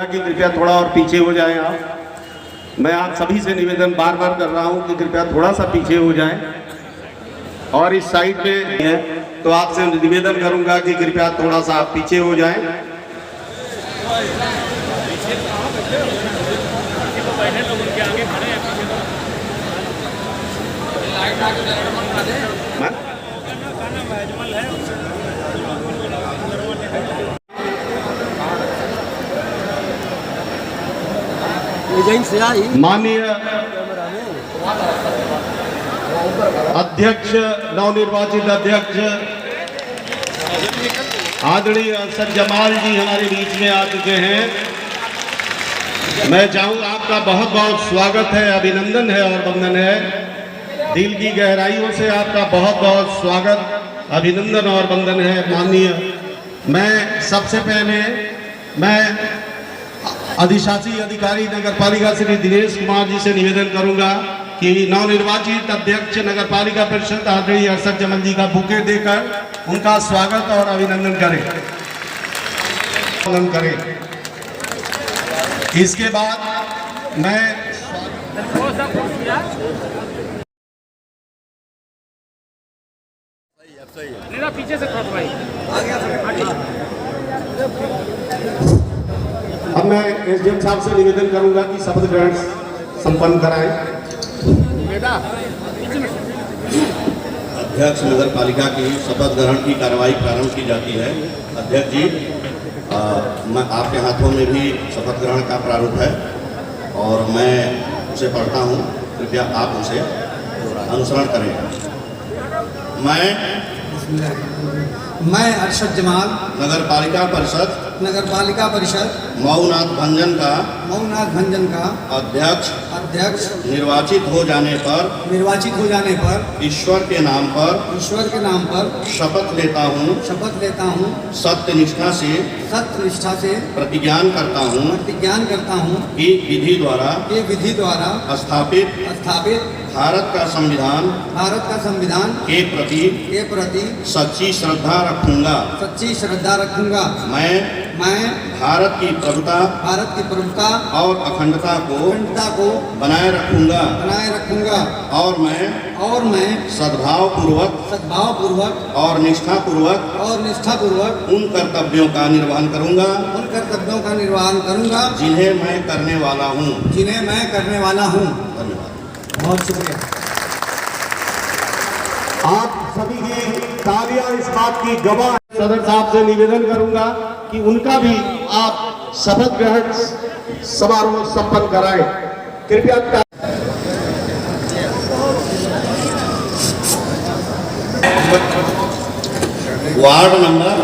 कि कृपया थोड़ा और पीछे हो जाएं आप। मैं आप सभी से निवेदन बार बार कर रहा हूं कि कृपया थोड़ा सा पीछे हो जाएं। और इस साइड पे है तो आपसे निवेदन करूंगा कि कृपया थोड़ा सा आप पीछे हो जाएं। माननीय अध्यक्ष, नवनिर्वाचित अध्यक्ष आदरणीय अरशद जमाल जी हमारे बीच में आ चुके हैं। मैं चाहूँगा आपका बहुत बहुत स्वागत है, अभिनंदन है और वंदन है। दिल की गहराइयों से आपका बहुत बहुत स्वागत, अभिनंदन और वंदन है। माननीय, मैं सबसे पहले अधिशासी अधिकारी नगर पालिका श्री दिनेश कुमार जी से निवेदन करूंगा कि नवनिर्वाचित अध्यक्ष नगर पालिका परिषद आदरणीय अरशद जमाल जी का बुके देकर उनका स्वागत और अभिनंदन करें। इसके बाद मैं पीछे से अब मैं एसडीएम साहब से निवेदन करूंगा कि शपथ ग्रहण संपन्न कराएं। अध्यक्ष नगर पालिका की शपथ ग्रहण की कार्रवाई प्रारंभ की जाती है। अध्यक्ष जी, मैं आपके हाथों में भी शपथ ग्रहण का प्रारूप है और मैं उसे पढ़ता हूँ, कृपया आप उसे अनुसरण करें। मैं अरशद जमाल नगर पालिका परिषद मऊनाथ भंजन का अध्यक्ष निर्वाचित हो जाने पर ईश्वर के नाम पर शपथ लेता हूँ। सत्यनिष्ठा से प्रतिज्ञान करता हूँ कि विधि द्वारा स्थापित भारत का संविधान के प्रति सच्ची श्रद्धा रखूंगा। मैं भारत की प्रभुता और अखंडता को बनाए रखूंगा और मैं सद्भाव पूर्वक और निष्ठा पूर्वक उन कर्तव्यों का निर्वहन करूंगा जिन्हें मैं करने वाला हूँ। धन्यवाद। बहुत शुक्रिया। आप सभी की तालियां इस बात की गवाह। सदर साहब से निवेदन करूंगा कि उनका भी आप शपथ ग्रहण समारोह संपन्न कराएं। कृपया वार्ड नंबर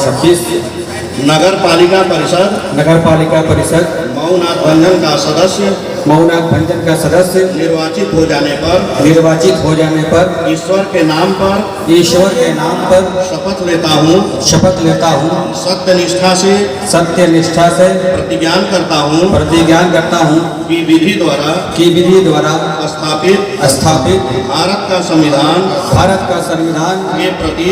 26 नगर पालिका परिषद मऊनाथ भंजन का सदस्य निर्वाचित हो जाने पर ईश्वर के नाम पर शपथ लेता हूँ। सत्यनिष्ठा से प्रतिज्ञान करता हूँ कि विधि द्वारा स्थापित भारत का संविधान के प्रति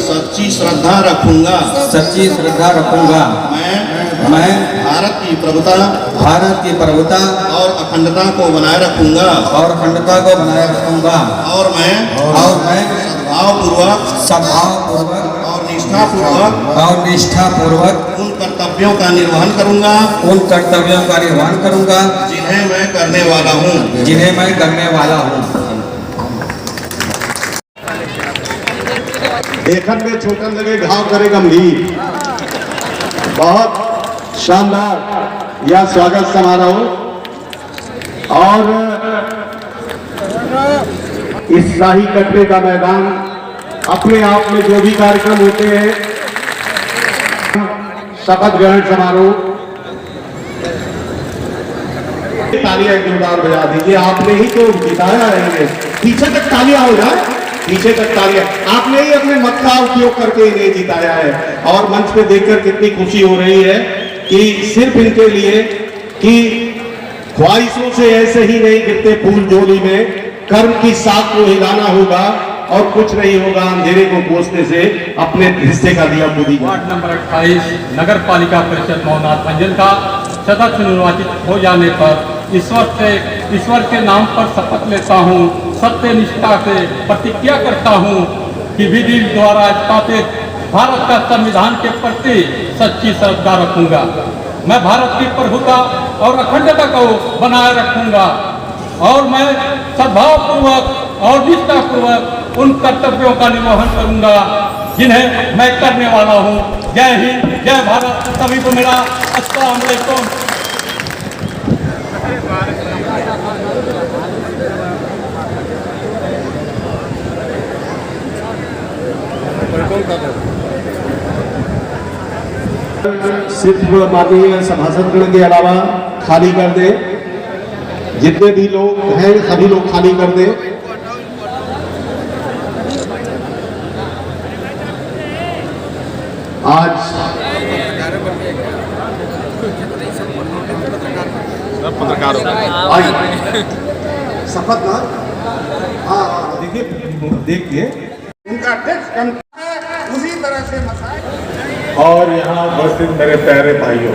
सच्ची श्रद्धा रखूंगा। मैं भारत की प्रभुता और अखंडता को बनाए रखूंगा और मैं सद्भावपूर्वक और निष्ठापूर्वक उन कर्तव्यों का निर्वहन करूंगा जिन्हें मैं करने वाला हूँ। देखन में छोटन लगे घाव करे गंभीर। बहुत शानदार यह स्वागत समारोह और इस शाही कटरे का मैदान अपने आप में जो भी कार्यक्रम होते हैं, शपथ ग्रहण समारोह, तालियां जोरदार बजा दीजिए। आपने ही तो जिताया है। पीछे तक तालियां हो जाए, पीछे तक तालियां। आपने ही अपने मत का उपयोग करके इन्हें जिताया है और मंच पे देखकर कितनी खुशी हो रही है कि सिर्फ इनके लिए कि ख्वाहिशों से ऐसे ही नहीं गिरते फूल झोली में, कर्म की साख को हिलाना होगा और कुछ नहीं होगा अंधेरे को कोसने से अपने हिस्से का दिया खुदी का। वार्ड नंबर 28 नगर पालिका परिषद मोहनाथ मंजन का सदस्य निर्वाचित हो जाने पर ईश्वर के नाम पर शपथ लेता हूँ, सत्य निष्ठा से प्रतिज्ञा करता हूँ कि विधि द्वारा स्थापित भारत का संविधान के प्रति सच्ची श्रद्धा रखूंगा। मैं भारत की प्रभुता और अखंडता को बनाए रखूंगा और मैं सद्भावपूर्वक और निष्ठापूर्वक उन कर्तव्यों का निर्वहन करूंगा जिन्हें मैं करने वाला हूं। जय हिंद, जय भारत। सभी को मेरा अस्सलाम वालेकुम। सिर्फ माननीय सभासदगण के अलावा खाली कर दे, जितने भी लोग हैं सभी लोग खाली कर दे। आज पत्रकारों शपथ ना देखिए उनका टेक्स्ट कम उसी तरह से मसाइल। और यहाँ उपस्थित मेरे प्यारे भाइयों,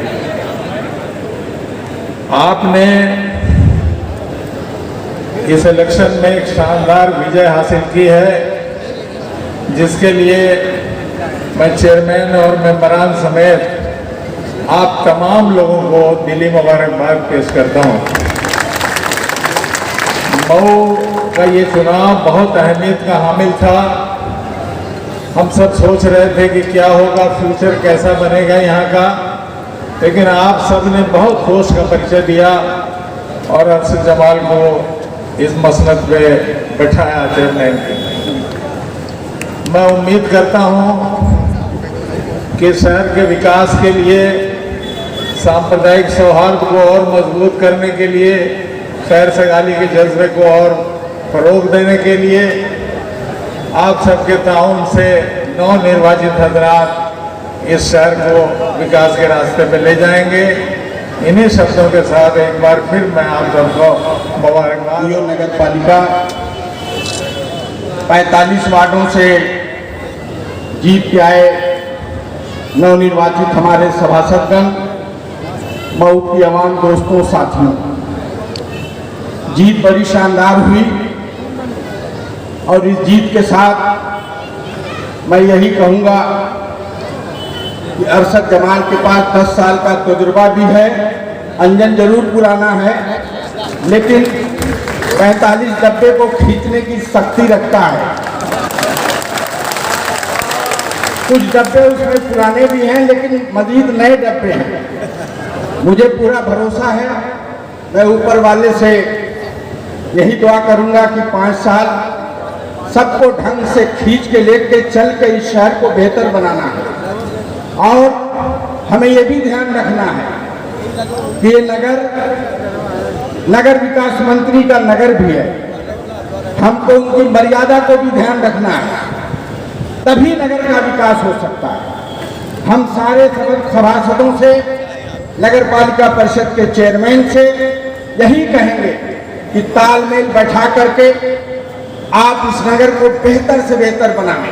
आपने इस इलेक्शन में एक शानदार विजय हासिल की है, जिसके लिए मैं चेयरमैन और मेंबरान समेत आप तमाम लोगों को दिली मुबारकबाद पेश करता हूँ। मऊ का ये चुनाव बहुत अहमियत का हामिल था। हम सब सोच रहे थे कि क्या होगा, फ्यूचर कैसा बनेगा यहाँ का, लेकिन आप सब ने बहुत होश का परिचय दिया और अरशद जमाल को इस मसनद पे बैठाया चेयरमैन के। मैं उम्मीद करता हूँ कि शहर के विकास के लिए, सांप्रदायिक सौहार्द को और मजबूत करने के लिए, खैर सगाली के जज्बे को और फरोग देने के लिए आप सबके ताउन से नवनिर्वाचित हजरात इस शहर को विकास के रास्ते पे ले जाएंगे। इन्हीं शब्दों के साथ एक बार फिर मैं आप सबको मुबारकबाद। नगर पालिका 45 वार्डों से जीत के आए नवनिर्वाचित हमारे सभासदगण, मऊ की आवाम, दोस्तों, साथियों, जीत बड़ी शानदार हुई और इस जीत के साथ मैं यही कहूँगा कि अरशद जमाल के पास 10 साल का तजुर्बा भी है। अंजन जरूर पुराना है, लेकिन 45 डब्बे को खींचने की शक्ति रखता है। कुछ डब्बे उसमें पुराने भी हैं, लेकिन मजीद नए डब्बे हैं। मुझे पूरा भरोसा है। मैं ऊपर वाले से यही दुआ करूंगा कि 5 साल सबको ढंग से खींच के लेके चल के इस शहर को बेहतर बनाना है। और हमें ये भी ध्यान रखना है कि ये नगर विकास मंत्री का नगर भी है। हमको उनकी मर्यादा को भी ध्यान रखना है, तभी नगर का विकास हो सकता है। हम सारे सभासदों से, नगर पालिका परिषद के चेयरमैन से यही कहेंगे कि तालमेल बैठा करके आप इस नगर को बेहतर से बेहतर बनाएं।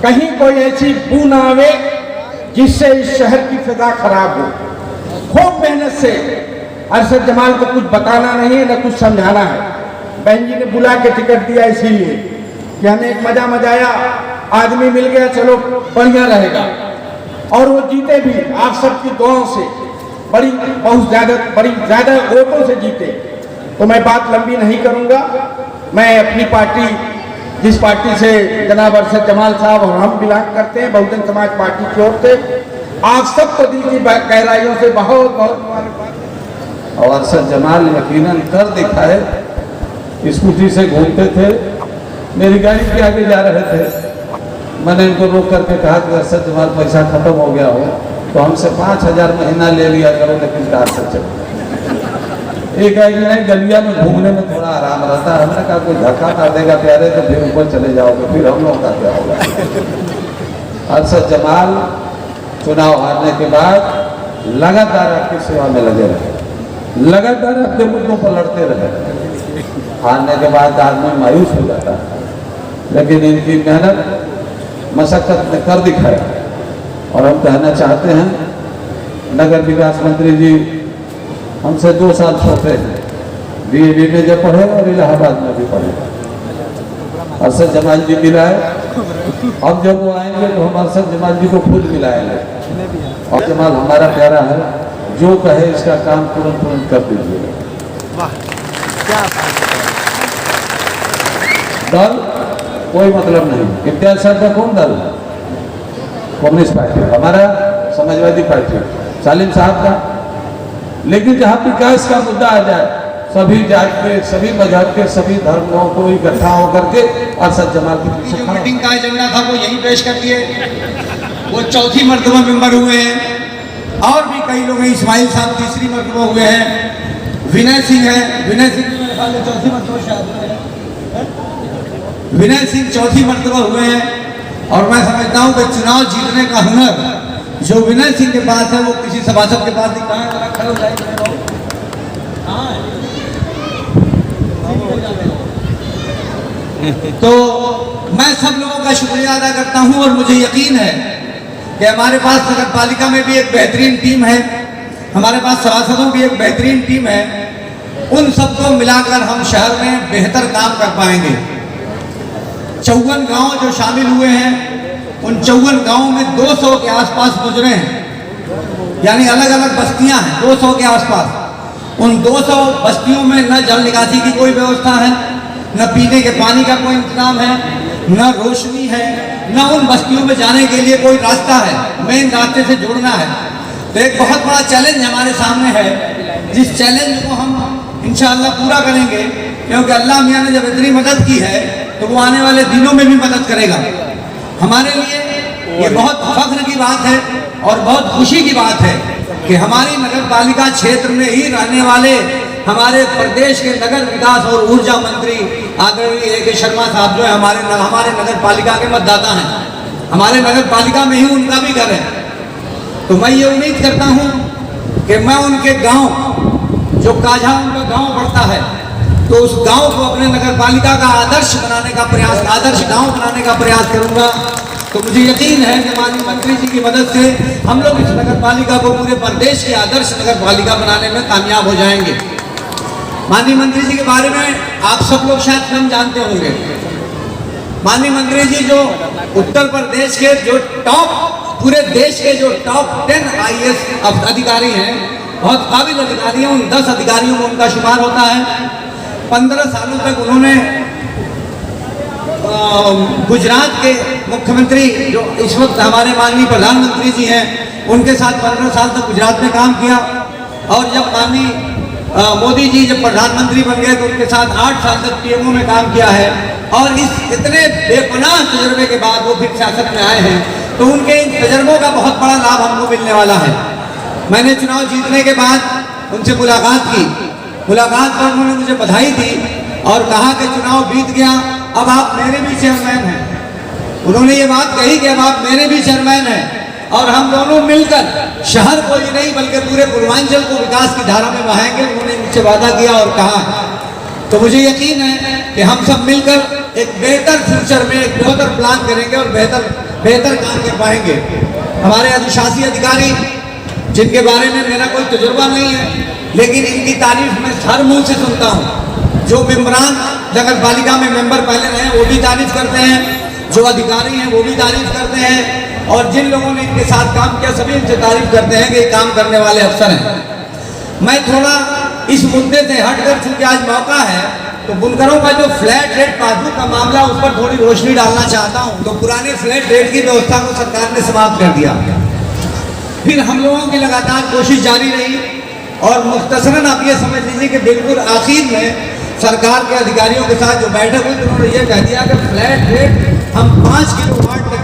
कहीं कोई ऐसी बू ना आवे जिससे इस शहर की फिजा खराब हो। खूब मेहनत से अरशद जमाल को कुछ बताना नहीं है, न कुछ समझाना है। बहन जी ने बुला के टिकट दिया इसीलिए कि हमें एक मजा आया, आदमी मिल गया, चलो बढ़िया रहेगा। और वो जीते भी आप सबकी दुआओं से, बड़ी ज्यादा वोटों से जीते। तो मैं बात लंबी नहीं करूंगा। मैं अपनी पार्टी, जिस पार्टी से जनाब अरशद जमाल साहब और हम बिलोंग करते हैं, बहुजन समाज पार्टी की ओर से आप सबको दिल की गहराइयों से बहुत बहुत मुबारकबाद। और अरशद जमाल यकीनन कर दिखाए। स्कूटी से घूमते थे, मेरी गाड़ी के आगे जा रहे थे, मैंने इनको रोक करके कहा कि अरशद जमाल पैसा खत्म हो गया हो तो हमसे 5000 महीना ले लिया करो, लेकिन कार से चलो। एक नहीं, गलिया में घूमने में थोड़ा आराम रहता है। हमने कहा कोई धक्का कर देगा प्यारे तो फिर ऊपर चले जाओगे, फिर हम लोग का क्या होगा। अरशद जमाल चुनाव हारने के बाद लगातार आपकी सेवा में लगे रहे, लगातार आपके मुद्दों पर लड़ते रहे। हारने के बाद आदमी मायूस हो जाता है, लेकिन इनकी मेहनत मशक्कत ने कर दिखाया। और हम कहना चाहते हैं, नगर विकास मंत्री जी हमसे 2 साल छोटे हैं, DAV में जब पढ़े और इलाहाबाद में भी पढ़े। अरशद जमाल जी मिलाए, अब जब वो आएंगे तो हम अरशद जमाल जी को खुद मिलाएंगे। और जमाल हमारा प्यारा है, जो कहे इसका काम तुरंत कर दीजिएगा। दल कोई मतलब नहीं। इम्तियाज साहब का कौन दल है? कम्युनिस्ट पार्टी, हमारा समाजवादी पार्टी, सालिम साहब का। लेकिन जहाँ विकास का मुद्दा आ जाए, सभी जात के, सभी मजहब के, सभी धर्मों को इकट्ठा होकर के अरशद जमाल के पीछे जो मीटिंग का एजेंडा था वो यहीं पेश कर दिए। वो 4थी मर्तबा मेंबर हुए हैं। और भी कई लोग हैं, इस्माइल साहब 3री मर्तबा हुए हैं, विनय सिंह है, विनय सिंह मेरे ख्याल से 4थी मर्तबा शायद हुए हैं, विनय सिंह 4थी मर्तबा हुए हैं। और मैं समझता हूँ कि चुनाव जीतने का हुनर जो विनय सिंह के पास है वो किसी सभासद के पास नहीं। कहाँ है? खड़े हो जाएंगे। तो मैं सब लोगों का शुक्रिया अदा करता हूं और मुझे यकीन है कि हमारे पास नगर पालिका में भी एक बेहतरीन टीम है, हमारे पास सभासदों की एक बेहतरीन टीम है। उन सबको मिलाकर हम शहर में बेहतर काम कर पाएंगे। 54 गांव जो शामिल हुए हैं, उन 54 गांवों में 200 के आसपास गुजरे हैं, यानी अलग अलग बस्तियां हैं 200 के आसपास। उन 200 बस्तियों में न जल निकासी की कोई व्यवस्था है, न पीने के पानी का कोई इंतजाम है, न रोशनी है, न उन बस्तियों में जाने के लिए कोई रास्ता है, मेन रास्ते से जोड़ना है। तो एक बहुत बड़ा चैलेंज हमारे सामने है, जिस चैलेंज को हम इंशाअल्लाह पूरा करेंगे, क्योंकि अल्लाह मियाँ ने जब इतनी मदद की है तो वो आने वाले दिनों में भी मदद करेगा। हमारे लिए ये बहुत फख्र की बात है और बहुत खुशी की बात है कि हमारी नगर पालिका क्षेत्र में ही रहने वाले हमारे प्रदेश के नगर विकास और ऊर्जा मंत्री आदरणीय A.K. शर्मा साहब जो है हमारे नगर पालिका के मतदाता हैं, हमारे नगर पालिका में ही उनका भी घर है। तो मैं ये उम्मीद करता हूँ कि मैं उनके गांव जो काझा उनका गांव पड़ता है, तो उस गांव को अपने नगर पालिका का आदर्श बनाने का प्रयास, आदर्श गांव बनाने का प्रयास करूंगा। तो मुझे यकीन है कि माननीय मंत्री जी की मदद से हम लोग इस नगर पालिका को पूरे प्रदेश की आदर्श नगर पालिका बनाने में कामयाब हो जाएंगे। माननीय मंत्री जी के बारे में आप सब लोग शायद कम जानते होंगे। माननीय मंत्री जी जो उत्तर प्रदेश के जो पूरे देश के जो टॉप 10 IAS अधिकारी हैं, बहुत काबिल अधिकारी हैं, उन 10 अधिकारियों में उनका शुमार होता है। 15 सालों तक उन्होंने गुजरात के मुख्यमंत्री जो इस वक्त हमारे माननीय प्रधानमंत्री जी हैं, उनके साथ 15 साल तक गुजरात में काम किया। और जब माननीय मोदी जी जब प्रधानमंत्री बन गए तो उनके साथ 8 साल तक PMO में काम किया है। और इस इतने बेपनाह तजर्बे के बाद वो फिर सियासत में आए हैं, तो उनके इन तजर्बों का बहुत बड़ा लाभ हमको मिलने वाला है। मैंने चुनाव जीतने के बाद उनसे मुलाकात की, मुलाकात पर उन्होंने मुझे बधाई दी और कहा कि चुनाव बीत गया, अब आप मेरे भी चेयरमैन हैं। उन्होंने ये बात कही कि अब आप मेरे भी चेयरमैन हैं और हम दोनों मिलकर शहर को ही नहीं बल्कि पूरे पूर्वांचल को विकास की धारा में बहाएंगे। उन्होंने मुझसे वादा किया और कहा। तो मुझे यकीन है कि हम सब मिलकर एक बेहतर फ्यूचर में एक बेहतर प्लान करेंगे और बेहतर काम कर पाएंगे। हमारे अधिशासी अधिकारी जिनके बारे में मेरा कोई तजुर्बा नहीं है, लेकिन इनकी तारीफ मैं हर मुंह से सुनता हूँ। जो मेम्बरान नगर पालिका में मेंबर पहले रहे वो भी तारीफ करते हैं, जो अधिकारी हैं वो भी तारीफ करते हैं, और जिन लोगों ने इनके साथ काम किया सभी इनसे तारीफ करते हैं कि काम करने वाले अफसर हैं। मैं थोड़ा इस मुद्दे से हटकर, चूंकि आज मौका है, तो बुनकरों का जो फ्लैट रेट पासबुक का मामला, उस पर थोड़ी रोशनी डालना चाहता हूँ। तो पुराने फ्लैट रेट की व्यवस्था को सरकार ने समाप्त कर दिया। फिर हम लोगों की लगातार कोशिश जारी रही और मुख्तसरन आप ये समझ लीजिए कि बिल्कुल आखिर में सरकार के अधिकारियों के साथ जो बैठक हुई तो उन्होंने ये कह दिया कि फ्लैट रेट हम 5 किलोवाट तक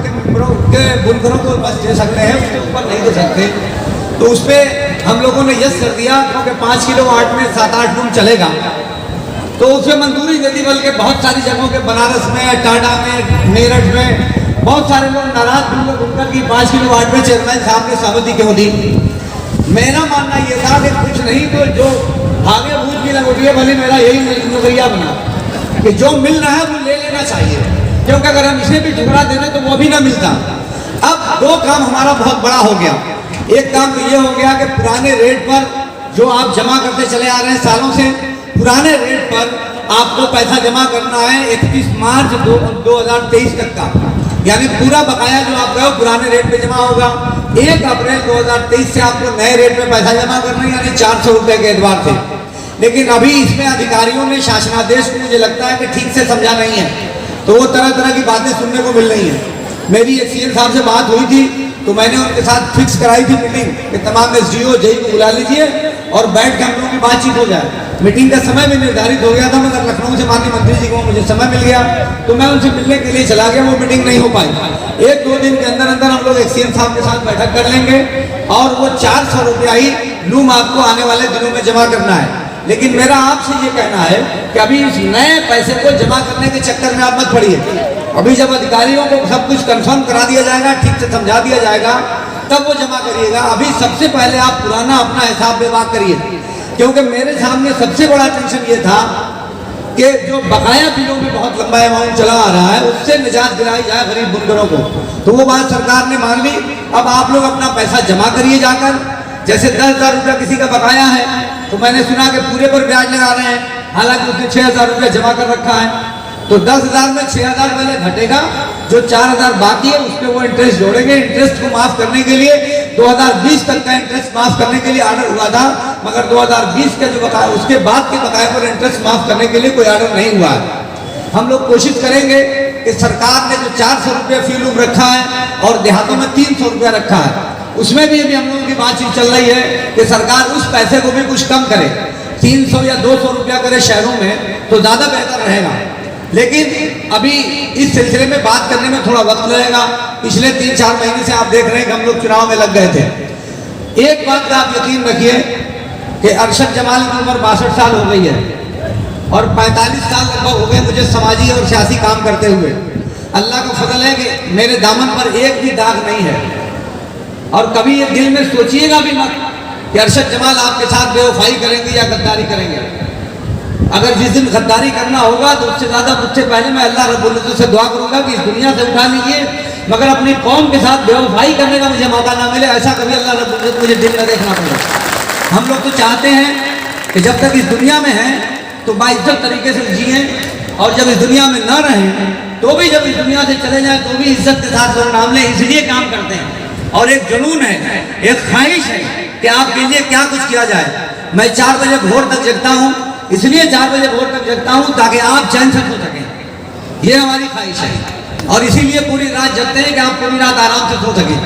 के बुनकरों को बस दे सकते हैं, उसके ऊपर नहीं दे सकते। तो उस पर हम लोगों ने यस कर दिया, क्योंकि 5 किलोवाट में 7-8 रूम चलेगा। तो उसमें मंजूरी दे दी, बल्कि बहुत सारी जगहों के बनारस में, टाटा में, मेरठ में बहुत सारे लोग नाराज थे बुनकर की 5 किलोवाट में चेयरमैन साहब ने सहमति क्यों दी। मेरा मानना ये था कि कुछ नहीं तो जो भागे भूत की लगोटिया भले मेरा यही नजरिया बना कि जो मिल रहा है वो ले लेना चाहिए। क्योंकि अगर हम इसे भी ठुकरा देते तो वो भी ना मिलता। अब दो काम हमारा बहुत बड़ा हो गया। एक काम तो ये हो गया कि पुराने रेट पर जो आप जमा करते चले आ रहे हैं सालों से, पुराने रेट पर आपको पैसा जमा करना है 31 मार्च 2023 तक का, यानी पूरा बकाया जो आप गए पुराने रेट पे जमा होगा। 1 अप्रैल 2023 से आपको नए रेट पे पैसा जमा करना है, यानी 400 रुपए के एतबार से। लेकिन अभी इसमें अधिकारियों ने शासनादेश को मुझे लगता है कि ठीक से समझा नहीं है, तो वो तरह तरह की बातें सुनने को मिल रही हैं। मेरी एक सीएम साहब से बात हुई थी तो मैंने उनके साथ फिक्स कराई थी मीटिंग कि तमाम एसडीओ जेई को बुला लीजिए और बैठ के हम लोगों की बातचीत हो जाए। मीटिंग का समय भी निर्धारित हो गया था, मगर लखनऊ से माननीय मंत्री जी को मुझे समय मिल गया तो मैं उनसे मिलने के लिए चला गया। वो मीटिंग नहीं हो पाई। 1-2 दिन के अंदर अंदर हम लोग एक सीएम साहब के साथ बैठक कर लेंगे और वो 400 रुपया ही लूम आपको आने वाले दिनों में जमा करना है। लेकिन मेरा आपसे ये कहना है कि अभी इस नए पैसे को जमा करने के चक्कर में आप मत पड़िए। अभी जब अधिकारियों को सब कुछ कंफर्म करा दिया जाएगा, ठीक से समझा दिया जाएगा, तब वो जमा करिएगा। अभी सबसे पहले आप पुराना अपना हिसाब बेबाक करिए, क्योंकि मेरे सामने सबसे बड़ा टेंशन ये था कि जो बकाया बिलों में बहुत लंबा अमाउंट चला आ रहा है उससे निजात दिलाई जाए गरीब बुनकरों को। तो वो बात सरकार ने मान ली। अब आप लोग अपना पैसा जमा करिए जाकर। जैसे 10,000 रुपया किसी का बकाया है तो मैंने सुना कि पूरे पर ब्याज लगा रहे हैं, हालांकि उसने 6,000 रुपया जमा कर रखा है। तो 10,000 में 6,000 पहले घटेगा, जो 4,000 बाकी है उस पर वो इंटरेस्ट जोड़ेंगे। इंटरेस्ट को माफ करने के लिए 2020 तक का इंटरेस्ट माफ करने के लिए ऑर्डर हुआ था, मगर 2020 का जो बकाया उसके बाद के बकाये पर इंटरेस्ट माफ करने के लिए कोई ऑर्डर नहीं हुआ है। हम लोग कोशिश करेंगे कि सरकार ने जो 400 रुपये फी लूम रखा है और देहातों में 300 रुपया रखा है, उसमें भी अभी हम लोगों की बातचीत चल रही है कि सरकार उस पैसे को भी कुछ कम करे, 300 या 200 रुपया करे शहरों में तो ज्यादा बेहतर रहेगा। लेकिन अभी इस सिलसिले में बात करने में थोड़ा वक्त लगेगा। पिछले 3-4 महीने से आप देख रहे हैं कि हम लोग चुनाव में लग गए थे। एक बात का आप यकीन रखिए कि अरशद जमाल की उम्र 62 साल हो गई है और 45 साल लगभग हो गए मुझे समाजी और सियासी काम करते हुए। अल्लाह का फजल है कि मेरे दामन पर एक भी दाग नहीं है। और कभी ये दिल में सोचिएगा भी मत कि अरशद जमाल आपके साथ बेवफाई करेंगे या गद्दारी करेंगे। अगर जिस दिन गद्दारी करना होगा तो उससे ज्यादा मुझसे पहले मैं अल्लाह रब्बुल इज्जत से दुआ करूंगा कि इस दुनिया से उठा लीजिए, मगर अपनी कौम के साथ बेवफाई करने का मुझे मौका ना मिले, ऐसा कभी अल्लाह रब्बुल इज्जत मुझे दिन में देखना पड़े। हम लोग तो चाहते हैं कि जब तक इस दुनिया में हैं तो बाइज्जत तरीके से जिए, और जब इस दुनिया में न रहें तो भी जब इस दुनिया से चले जाएं तो भी इज्जत के साथ नाम लें। इसलिए काम करते हैं और एक जुनून है, एक ख्वाहिश है कि आपके लिए क्या कुछ किया जाए। मैं 4 बजे भोर तक जगता हूँ, इसलिए 4 बजे भोर तक जगता हूँ ताकि आप चैन से सो सकें। ये हमारी ख्वाहिश है और इसीलिए पूरी रात जगते हैं कि आप पूरी रात आराम से सो सकें।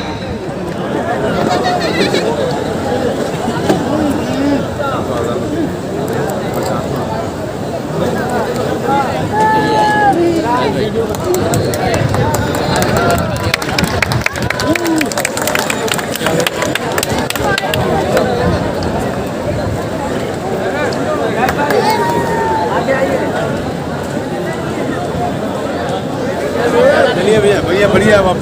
चलिए भैया भैया बढ़िया आप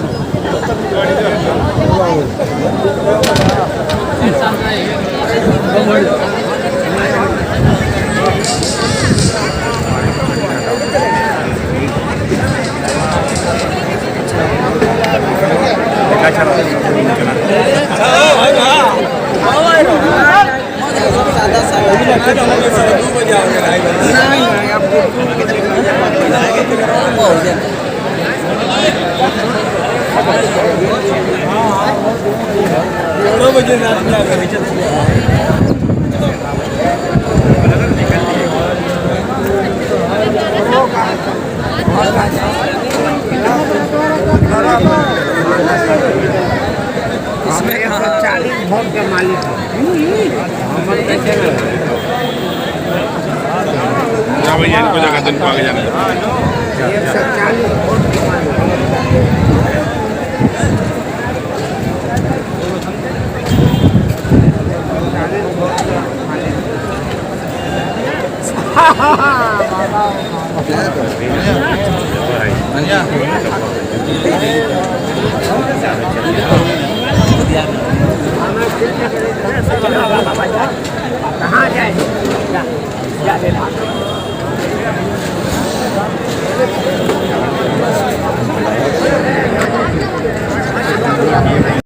इसमें 140 वोट के मालिक भैया इनको जगह दिन को आगे जाना 140 वोट के कहाँ जाए